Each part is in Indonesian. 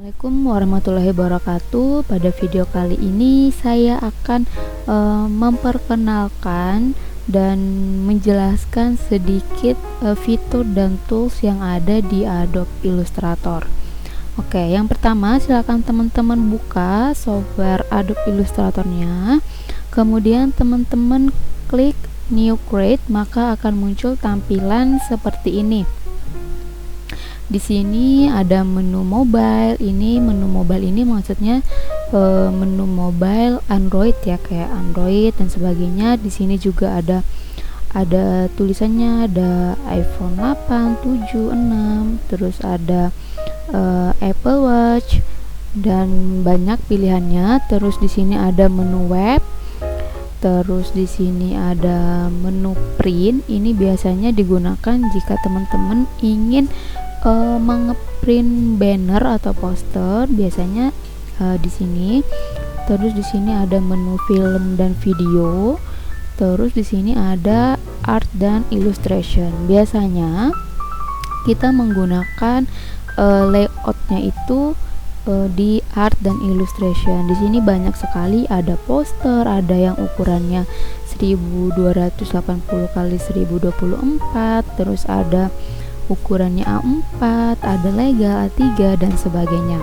Assalamualaikum warahmatullahi wabarakatuh. Pada video kali ini saya akan memperkenalkan dan menjelaskan sedikit fitur dan tools yang ada di Adobe Illustrator. Oke, yang pertama silakan teman-teman buka software Adobe Illustratornya. Kemudian teman-teman klik New Create, maka akan muncul tampilan seperti ini. Di sini ada menu mobile. Menu mobile ini maksudnya menu mobile Android ya, kayak Android dan sebagainya. Di sini juga ada tulisannya, ada iPhone 8, 7, 6, terus ada Apple Watch dan banyak pilihannya. Terus di sini ada menu web. Terus di sini ada menu print. Ini biasanya digunakan jika teman-teman ingin mengeprint banner atau poster, biasanya di sini. Terus di sini ada menu film dan video. Terus di sini ada art dan illustration. Biasanya kita menggunakan layoutnya itu di art dan illustration. Di sini banyak sekali, ada poster, ada yang ukurannya 1280 kali 1024, terus ada ukurannya A4, ada legal A3 dan sebagainya.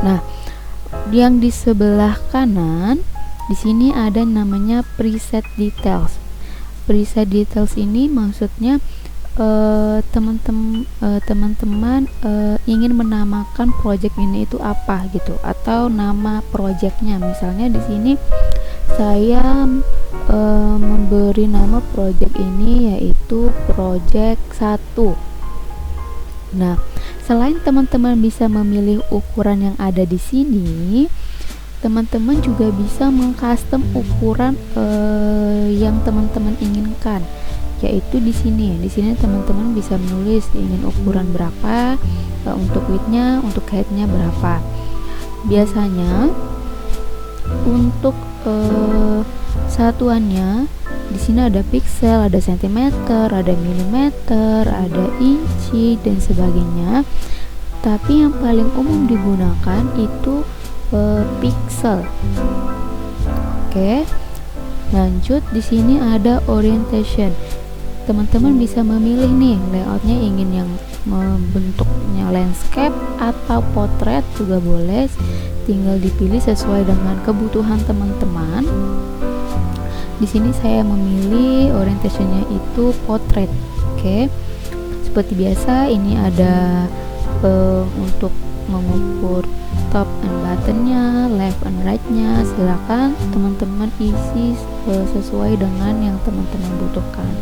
Nah, yang di sebelah kanan di sini ada namanya preset details. Preset details ini maksudnya teman-teman ingin menamakan project ini itu apa gitu, atau nama projectnya. Misalnya di sini saya memberi nama project ini yaitu project 1. Nah, selain teman-teman bisa memilih ukuran yang ada di sini, teman-teman juga bisa mengcustom ukuran yang teman-teman inginkan, yaitu di sini. Di sini teman-teman bisa menulis ingin ukuran berapa, untuk widthnya, untuk heightnya berapa. Biasanya untuk satuannya di sini ada pixel, ada sentimeter, ada milimeter, ada inci dan sebagainya. Tapi yang paling umum digunakan itu pixel. Oke. Lanjut, di sini ada orientation. Teman-teman bisa memilih nih layoutnya, ingin yang bentuknya landscape atau portrait juga boleh, tinggal dipilih sesuai dengan kebutuhan teman-teman. Di sini saya memilih orientationnya itu portrait. Oke. Seperti biasa ini ada untuk mengukur top and buttonnya, left and rightnya. Silakan teman-teman isi sesuai dengan yang teman-teman butuhkan.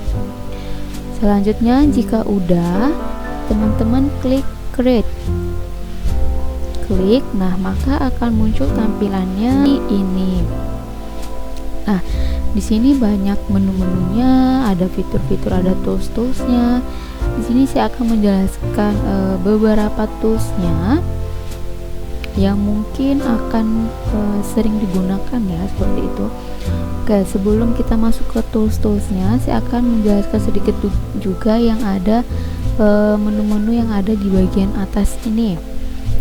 Selanjutnya, jika udah, teman-teman klik create. Klik, nah maka akan muncul tampilannya ini. Nah, di sini banyak menu-menunya, ada fitur-fitur, ada tools-toolsnya. Di sini saya akan menjelaskan beberapa toolsnya yang mungkin akan sering digunakan ya, seperti itu. Oke, sebelum kita masuk ke tools-toolsnya, saya akan menjelaskan sedikit juga yang ada menu-menu yang ada di bagian atas ini.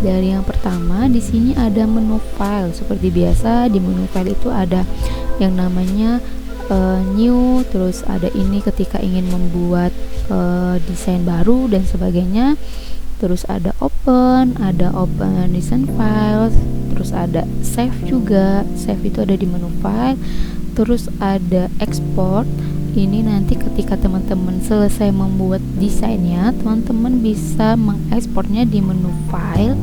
Dari yang pertama, di sini ada menu file. Seperti biasa, di menu file itu ada yang namanya new, terus ada ini ketika ingin membuat desain baru dan sebagainya. Terus ada open design files, terus ada save juga. Save itu ada di menu file. Terus ada export. Ini nanti ketika teman-teman selesai membuat desainnya, teman-teman bisa mengekspornya di menu file.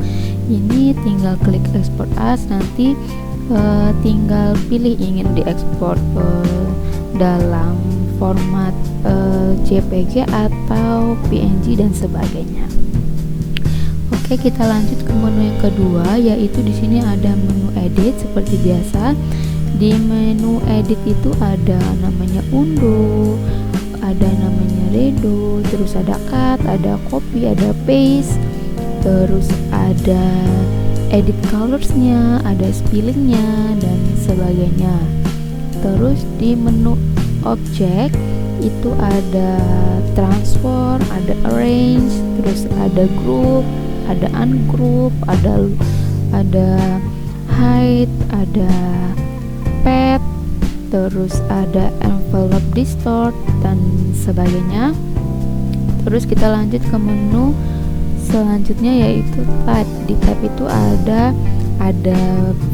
Ini tinggal klik export as, nanti tinggal pilih ingin diekspor dalam format JPG atau PNG dan sebagainya. Oke, kita lanjut ke menu yang kedua, yaitu di sini ada menu edit. Seperti biasa, di menu edit itu ada namanya undo, ada namanya redo, terus ada cut, ada copy, ada paste, terus ada edit colorsnya, ada spellingnya dan sebagainya. Terus di menu object itu ada transform, ada arrange, terus ada group, ada ungroup, ada hide, ada pet, terus ada envelope distort dan sebagainya. Terus kita lanjut ke menu selanjutnya yaitu type. Di type itu ada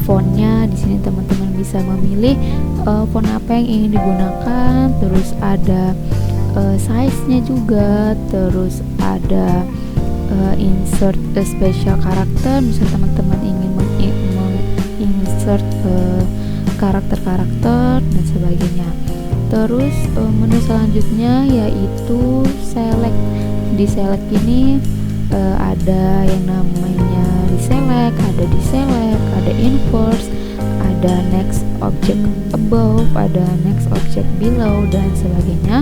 fontnya. Di sini teman-teman bisa memilih font apa yang ingin digunakan. Terus ada size-nya juga. Terus ada insert special karakter. Misalnya teman-teman ingin menginsert karakter-karakter dan sebagainya. Terus menu selanjutnya yaitu select. Di select ini ada yang namanya reselect, ada deselect, ada inverse, ada next object above, ada next object below dan sebagainya.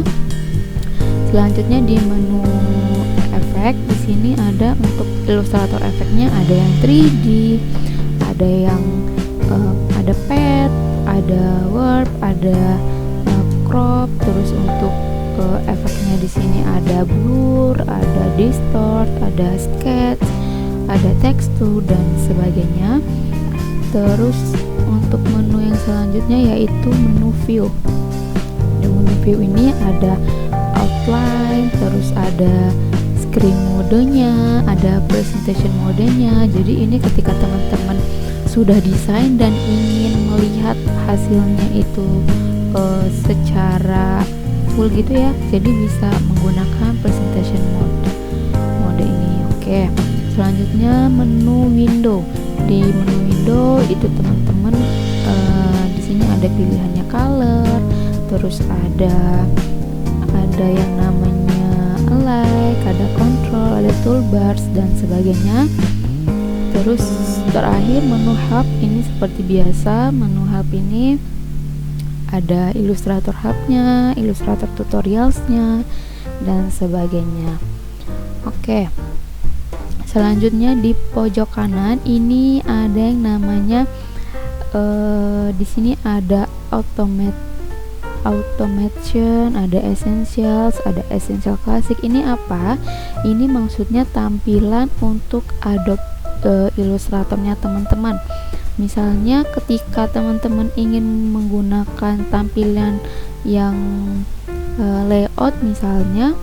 Selanjutnya di menu efek, di sini ada untuk ilustrator efeknya ada yang 3D, ada yang ada pet, ada warp, ada crop. Terus untuk efeknya di sini ada blur, ada distort, ada sketch, ada texture dan sebagainya. Terus untuk menu yang selanjutnya yaitu menu view. Di menu view ini ada outline, terus ada screen modenya, ada presentation modenya. Jadi ini ketika teman-teman sudah desain dan ingin melihat hasilnya itu secara full gitu ya, jadi bisa menggunakan presentation mode ini. Oke, selanjutnya menu window. Di menu window itu teman-teman di sini ada pilihannya color, terus ada yang namanya alike, ada control, ada toolbars dan sebagainya. Terus terakhir menu help. Ini seperti biasa, menu help ini ada Illustrator hubnya, Illustrator tutorialsnya dan sebagainya. Oke, selanjutnya di pojok kanan ini ada yang namanya di sini ada automation, ada essentials, ada essential classic. Ini apa? Ini maksudnya tampilan untuk Adobe Illustratornya teman-teman. Misalnya ketika teman-teman ingin menggunakan tampilan yang layout misalnya,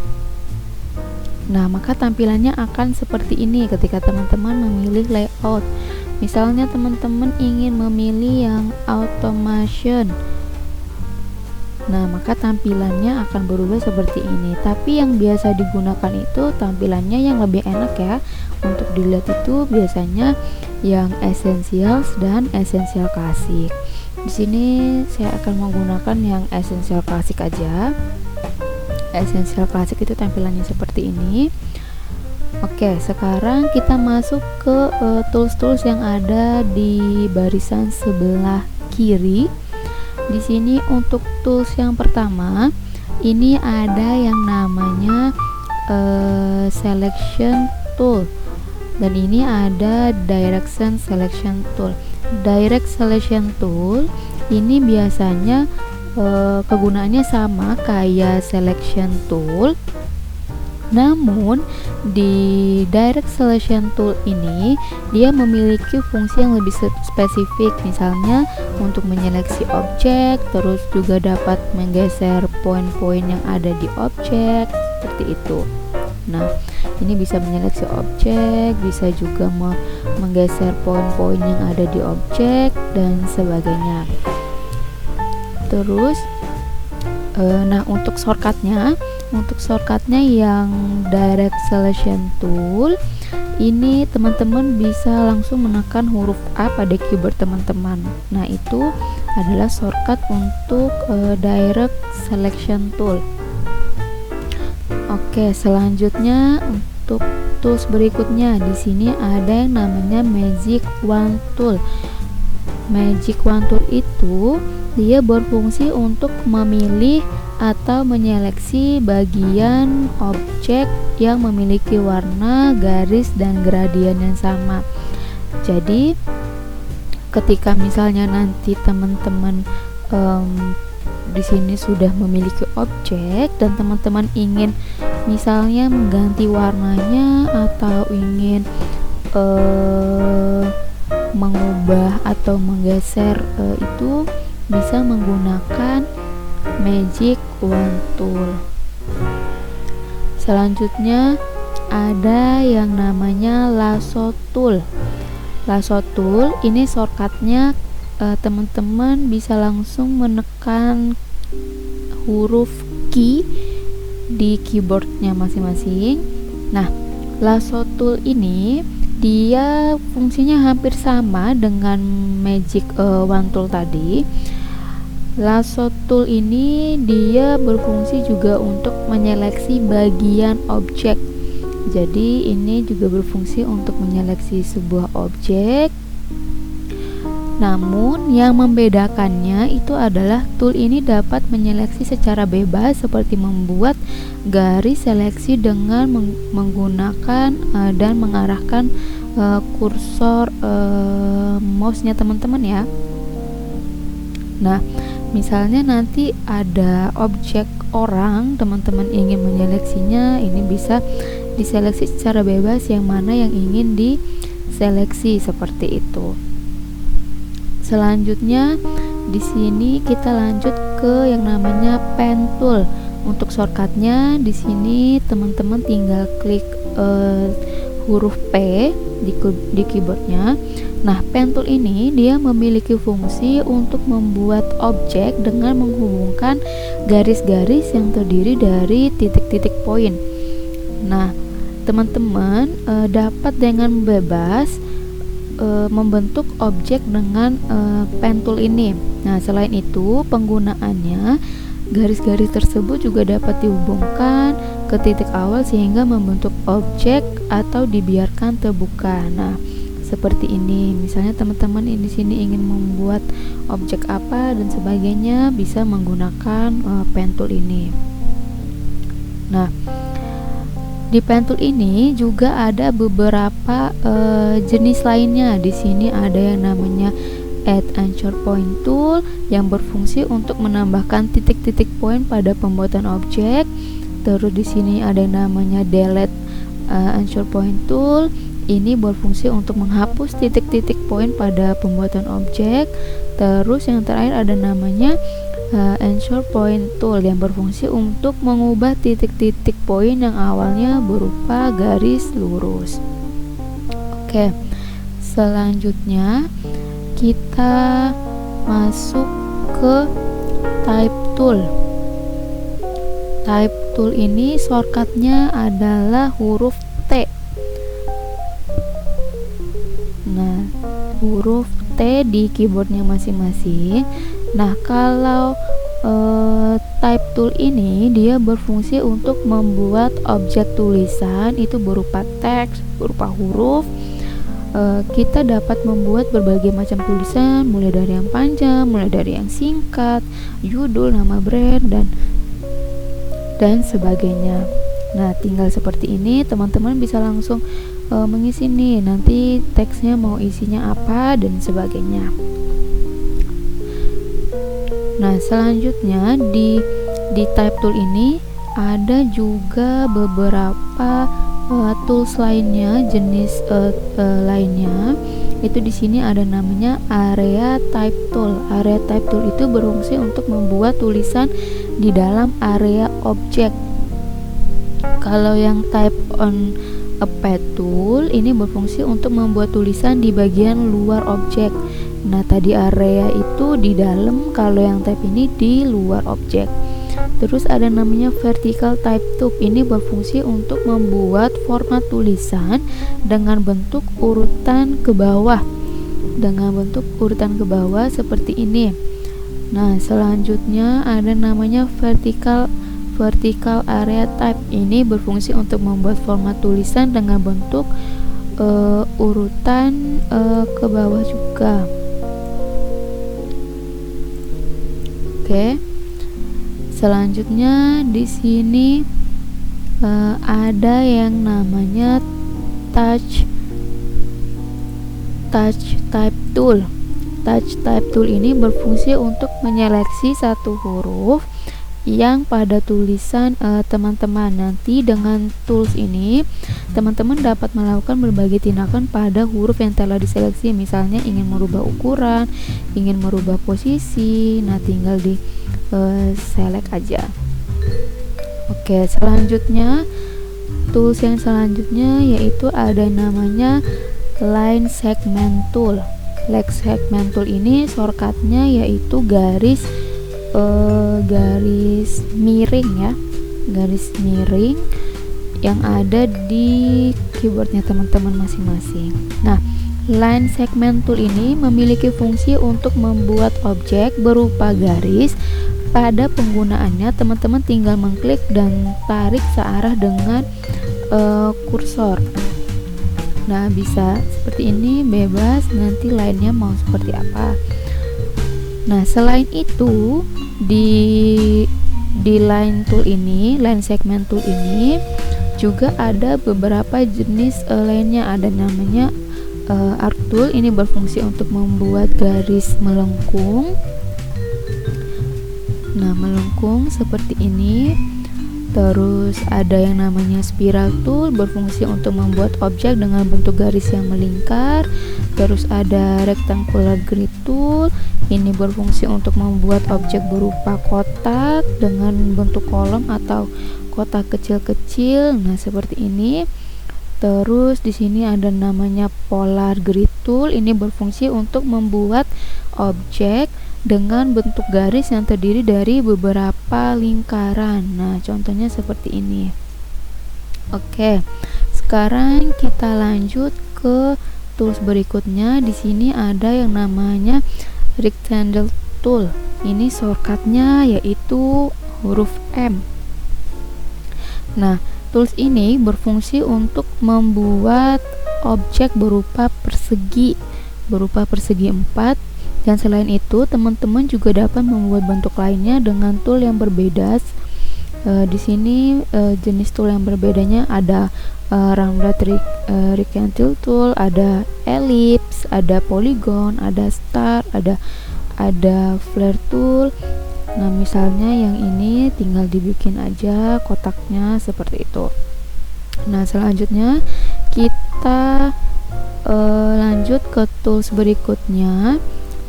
nah maka tampilannya akan seperti ini ketika teman-teman memilih layout. Misalnya teman-teman ingin memilih yang automation, nah maka tampilannya akan berubah seperti ini. Tapi yang biasa digunakan itu tampilannya yang lebih enak ya untuk dilihat itu biasanya yang essentials dan essential classic. Di sini saya akan menggunakan yang essential classic aja. Essential classic itu tampilannya seperti ini. Oke, sekarang kita masuk ke tools-tools yang ada di barisan sebelah kiri. Di sini untuk tools yang pertama, ini ada yang namanya selection tool. Dan ini ada direction selection tool. Direct selection tool ini biasanya kegunaannya sama kayak selection tool. Namun di direct selection tool ini dia memiliki fungsi yang lebih spesifik. Misalnya untuk menyeleksi objek, terus juga dapat menggeser poin-poin yang ada di objek seperti itu. Nah, ini bisa menyeleksi objek, bisa juga menggeser poin-poin yang ada di objek dan sebagainya. Terus nah untuk shortcutnya yang direct selection tool ini teman-teman bisa langsung menekan huruf A pada keyboard teman-teman. Nah itu adalah shortcut untuk direct selection tool. Oke, selanjutnya untuk tools berikutnya di sini ada yang namanya Magic Wand Tool. Magic Wand Tool itu dia berfungsi untuk memilih atau menyeleksi bagian objek yang memiliki warna, garis, dan gradien yang sama. Jadi ketika misalnya nanti teman-teman di sini sudah memiliki objek dan teman-teman ingin misalnya mengganti warnanya atau ingin mengubah atau menggeser, itu bisa menggunakan Magic Wand Tool. Selanjutnya ada yang namanya Lasso Tool. Lasso Tool ini shortcutnya, teman-teman bisa langsung menekan huruf key di keyboardnya masing-masing. Nah, Lasso Tool ini dia fungsinya hampir sama dengan Magic Wand Tool tadi. Lasso Tool ini dia berfungsi juga untuk menyeleksi bagian objek. Jadi ini juga berfungsi untuk menyeleksi sebuah objek. Namun yang membedakannya itu adalah tool ini dapat menyeleksi secara bebas, seperti membuat garis seleksi dengan menggunakan dan mengarahkan kursor mouse-nya teman-teman ya. Nah, misalnya nanti ada objek orang, teman-teman ingin menyeleksinya, ini bisa diseleksi secara bebas yang mana yang ingin diseleksi, seperti itu. Selanjutnya di sini kita lanjut ke yang namanya Pen Tool. Untuk shortcutnya di sini teman-teman tinggal klik huruf P di keyboardnya. Nah, Pen Tool ini dia memiliki fungsi untuk membuat objek dengan menghubungkan garis-garis yang terdiri dari titik-titik poin. Nah, teman-teman dapat dengan bebas membentuk objek dengan Pen Tool ini. Nah, selain itu penggunaannya, garis-garis tersebut juga dapat dihubungkan ke titik awal sehingga membentuk objek atau dibiarkan terbuka. Nah, seperti ini. Misalnya teman-teman di sini ingin membuat objek apa dan sebagainya, bisa menggunakan Pen Tool ini. Nah, di Pen Tool ini juga ada beberapa jenis lainnya. Di sini ada yang namanya Add Anchor Point Tool yang berfungsi untuk menambahkan titik-titik poin pada pembuatan objek. Terus di sini ada yang namanya Delete Anchor Point Tool. Ini berfungsi untuk menghapus titik-titik poin pada pembuatan objek. Terus yang terakhir ada namanya Anchor Point Tool yang berfungsi untuk mengubah titik-titik poin yang awalnya berupa garis lurus. Oke, selanjutnya kita masuk ke Type Tool. Type Tool ini shortcutnya adalah huruf T. Nah, huruf T di keyboardnya masing-masing. Nah, kalau Type Tool ini dia berfungsi untuk membuat objek tulisan itu berupa teks, berupa huruf. Kita dapat membuat berbagai macam tulisan, mulai dari yang panjang, mulai dari yang singkat, judul, nama brand, dan sebagainya. Nah, tinggal seperti ini, teman-teman bisa langsung mengisi nih, nanti teksnya mau isinya apa dan sebagainya. Nah, selanjutnya di Type Tool ini ada juga beberapa tools lainnya, jenis lainnya. Itu di sini ada namanya Area Type Tool. Area Type Tool itu berfungsi untuk membuat tulisan di dalam area objek. Kalau yang Type on a Pad Tool ini berfungsi untuk membuat tulisan di bagian luar objek. Nah, tadi area itu di dalam, kalau yang type ini di luar objek. Terus ada namanya Vertical Type Tool. Ini berfungsi untuk membuat format tulisan dengan bentuk urutan ke bawah. Seperti ini. Nah, selanjutnya ada namanya Vertical Area Type. Ini berfungsi untuk membuat format tulisan dengan bentuk urutan ke bawah juga. Oke. Selanjutnya di sini ada yang namanya Touch Type Tool. Touch Type Tool ini berfungsi untuk menyeleksi satu huruf yang pada tulisan teman-teman. Nanti dengan tools ini teman-teman dapat melakukan berbagai tindakan pada huruf yang telah diseleksi, misalnya ingin merubah ukuran, ingin merubah posisi. Nah, tinggal di select aja. Oke, selanjutnya tools yang selanjutnya yaitu ada namanya line segment tool. Line segment tool ini shortcutnya yaitu garis miring ya, garis miring yang ada di keyboardnya teman-teman masing-masing. Nah, line segment tool ini memiliki fungsi untuk membuat objek berupa garis. Pada penggunaannya teman-teman tinggal mengklik dan tarik searah dengan kursor. Nah, bisa seperti ini, bebas, nanti lainnya mau seperti apa. Nah, selain itu di line tool ini, line segment tool ini juga ada beberapa jenis lainnya. Ada namanya arc tool, ini berfungsi untuk membuat garis melengkung. Nah, melengkung seperti ini. Terus ada yang namanya spiral tool, berfungsi untuk membuat objek dengan bentuk garis yang melingkar. Terus ada rectangular grid tool, ini berfungsi untuk membuat objek berupa kotak dengan bentuk kolom atau kotak kecil-kecil. Nah, seperti ini. Terus di sini ada namanya polar grid tool, ini berfungsi untuk membuat objek dengan bentuk garis yang terdiri dari beberapa lingkaran. Nah, contohnya seperti ini. Oke, sekarang kita lanjut ke tools berikutnya. Di sini ada yang namanya rectangle tool. Ini shortcutnya yaitu huruf M. Nah, tools ini berfungsi untuk membuat objek berupa persegi 4. Dan selain itu, teman-teman juga dapat membuat bentuk lainnya dengan tool yang berbeda. Di sini jenis tool yang berbedanya ada rounded rectangle tool, ada ellipse, ada polygon, ada star, ada flare tool. Nah, misalnya yang ini tinggal dibikin aja kotaknya seperti itu. Nah, selanjutnya kita lanjut ke tools berikutnya.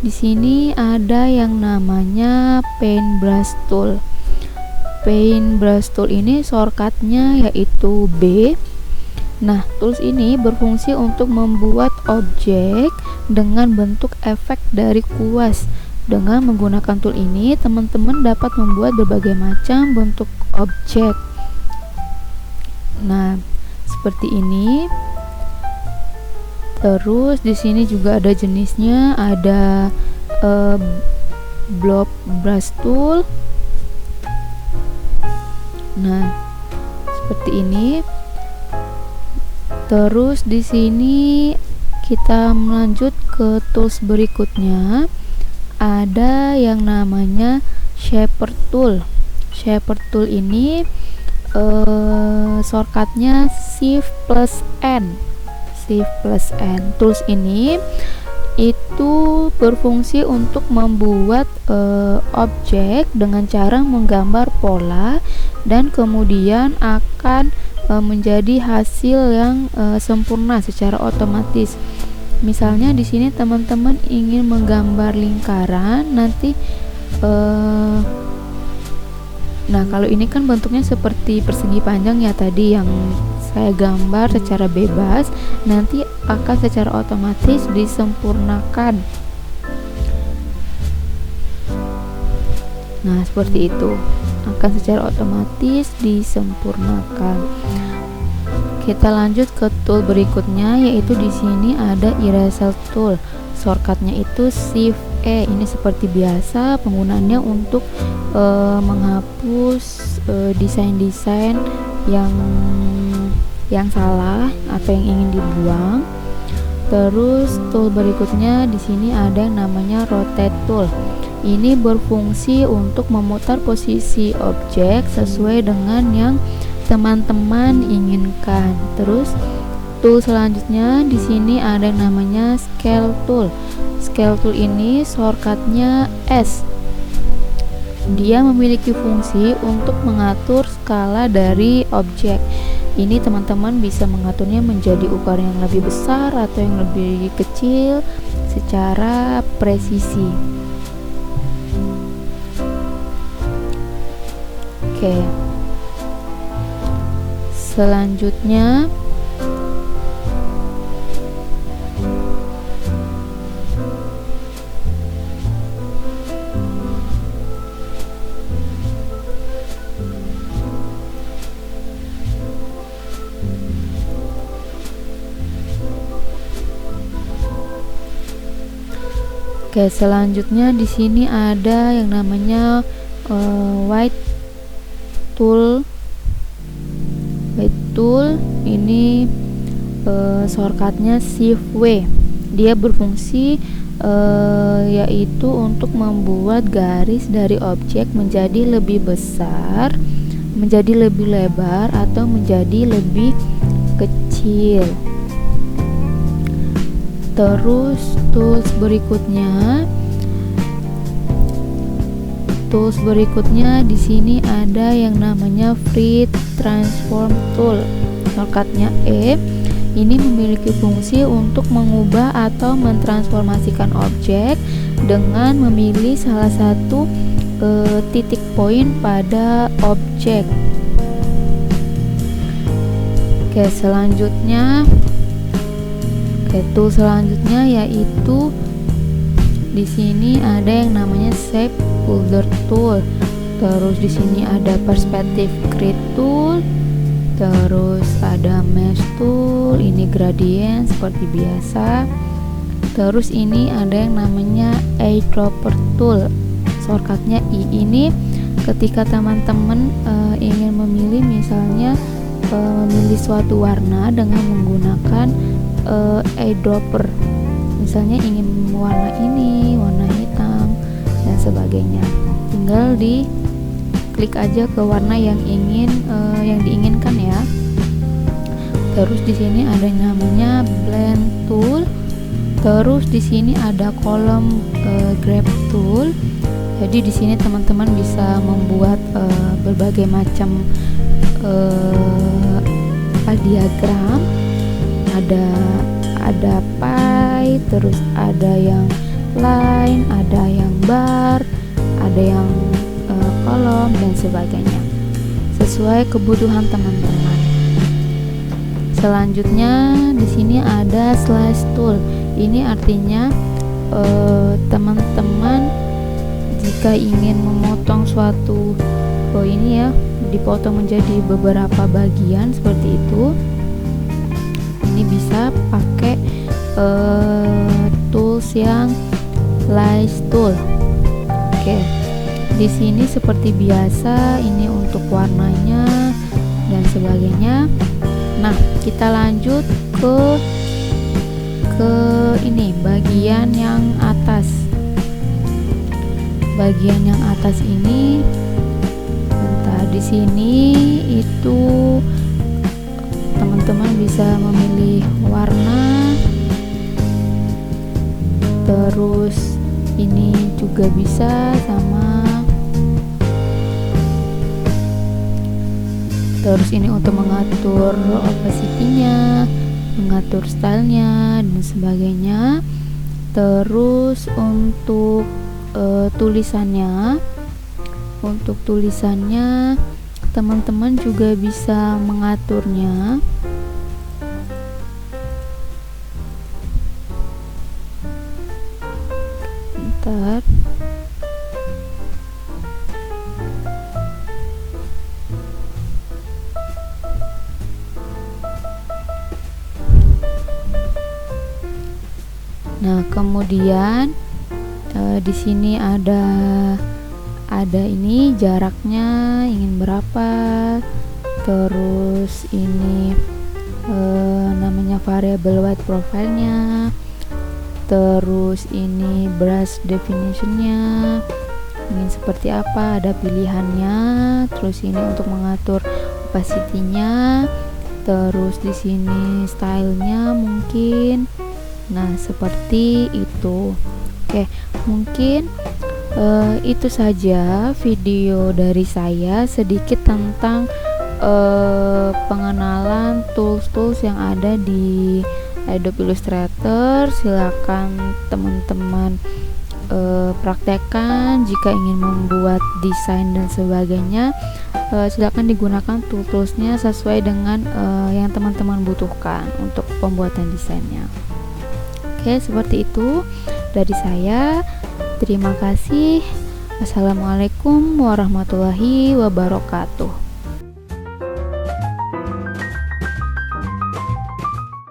Di sini ada yang namanya paintbrush tool. Paintbrush tool ini shortcutnya yaitu B. Nah, tools ini berfungsi untuk membuat objek dengan bentuk efek dari kuas. Dengan menggunakan tool ini, teman-teman dapat membuat berbagai macam bentuk objek. Nah, seperti ini. Terus di sini juga ada jenisnya, ada blob brush tool. Nah, seperti ini. Terus di sini kita melanjut ke tools berikutnya. Ada yang namanya shaper tool. Shaper tool ini shortcutnya Shift plus N. Tools ini itu berfungsi untuk membuat objek dengan cara menggambar pola dan kemudian akan menjadi hasil yang sempurna secara otomatis. Misalnya di sini teman-teman ingin menggambar lingkaran, nanti nah, kalau ini kan bentuknya seperti persegi panjang ya tadi yang saya gambar secara bebas, nanti akan secara otomatis disempurnakan. Nah, seperti itu, akan secara otomatis disempurnakan. Kita lanjut ke tool berikutnya, yaitu di sini ada eraser tool. Shortcutnya itu Shift E. Ini seperti biasa, penggunaannya untuk menghapus desain-desain yang salah atau yang ingin dibuang. Terus tool berikutnya di sini ada yang namanya rotate tool. Ini berfungsi untuk memutar posisi objek sesuai dengan yang teman-teman inginkan. Terus tool selanjutnya di sini ada yang namanya scale tool. Scale tool ini shortcutnya S. dia memiliki fungsi untuk mengatur skala dari objek. Ini teman-teman bisa mengaturnya menjadi ukuran yang lebih besar atau yang lebih kecil secara presisi. Oke. Selanjutnya selanjutnya di sini ada yang namanya white tool. Ini shortcutnya Shift W. Dia berfungsi yaitu untuk membuat garis dari objek menjadi lebih besar, menjadi lebih lebar, atau menjadi lebih kecil. Terus tools berikutnya di sini ada yang namanya Free Transform Tool. Shortcutnya E. Ini memiliki fungsi untuk mengubah atau mentransformasikan objek dengan memilih salah satu titik poin pada objek. Tool selanjutnya yaitu di sini ada yang namanya Shape Folder Tool. Terus di sini ada Perspective Grid Tool. Terus ada Mesh Tool, ini gradient seperti biasa. Terus ini ada yang namanya Eyedropper Tool. Shortcutnya I. Ini ketika teman-teman ingin memilih, misalnya memilih suatu warna dengan menggunakan eyedropper, misalnya ingin warna ini, warna hitam dan sebagainya, tinggal di klik aja ke warna yang diinginkan ya. Terus di sini ada yang namanya blend tool. Terus di sini ada kolom graph tool. Jadi di sini teman-teman bisa membuat berbagai macam diagram. Ada pie, terus ada yang line, ada yang bar, ada yang kolom dan sebagainya, sesuai kebutuhan teman-teman. Selanjutnya di sini ada slash tool. Ini artinya teman-teman jika ingin memotong suatu ini ya, dipotong menjadi beberapa bagian seperti itu, ini bisa pakai tools yang slice tool. Oke. Di sini seperti biasa, ini untuk warnanya dan sebagainya. Nah, kita lanjut ke ini bagian yang atas. Bagian yang atas ini, di sini itu teman-teman bisa memilih warna. Terus ini juga bisa sama. Terus ini untuk mengatur opacity-nya, mengatur stylenya dan sebagainya. Terus untuk tulisannya, teman-teman juga bisa mengaturnya. Bentar. Nah, kemudian di sini ada ini jaraknya ingin berapa. Terus ini namanya variable white profile-nya. Terus ini brush definition-nya ingin seperti apa, ada pilihannya. Terus ini untuk mengatur opacity-nya. Terus di sini stylenya mungkin. Nah, seperti itu. Oke, mungkin Itu saja video dari saya sedikit tentang pengenalan tools-tools yang ada di Adobe Illustrator. Silakan teman-teman praktekkan jika ingin membuat desain dan sebagainya. Silakan digunakan toolsnya sesuai dengan yang teman-teman butuhkan untuk pembuatan desainnya. Oke, seperti itu dari saya. Terima kasih. Assalamualaikum warahmatullahi wabarakatuh.